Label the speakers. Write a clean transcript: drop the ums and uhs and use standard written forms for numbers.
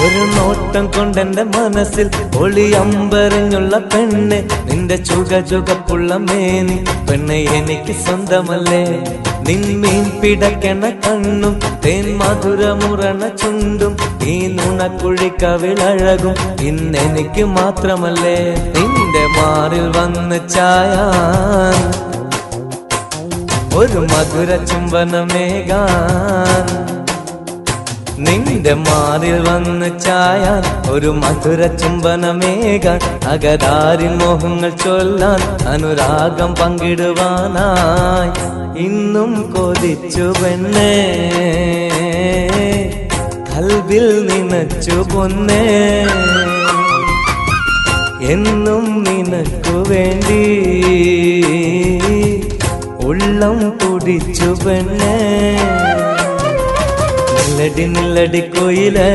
Speaker 1: ഒരു നോട്ടം കൊണ്ടെന്റെ മനസ്സിൽ ഒളിയമ്പറിഞ്ഞുള്ള പെണ്ണ്, നിന്റെ ചുകചുകപ്പുള്ള മേനി പെണ്ണെ എനിക്ക് സ്വന്തമല്ലേ. നിന്മീൻ പിടക്കണ കണ്ണും തേൻ മധുരമുറണ ചുണ്ടും ഈ നുണക്കുഴിക്കവിളഴകും ഇന്നെനിക്ക് മാത്രമല്ലേ. നിന്റെ മാറിൽ വന്ന് ചായാൻ ഒരു മധുര ചുംബനമേകാൻ, നിന്റെ മാറിൽ വന്ന് ചായാൻ ഒരു മധുര ചുംബനമേകാൻ, അകതാരിൽ മോഹങ്ങൾ ചൊല്ലാൻ അനുരാഗം പങ്കിടുവാനായി ഇന്നും കൊതിച്ചു പെണ്ണേ, കൽബിൽ നിനച്ചു പൊന്നേ. എന്നും നിനക്കു വേണ്ടി ഉള്ളം തുടിച്ചു പെണ്ണേ. നില്ലടി നില്ലടി കോയിലേ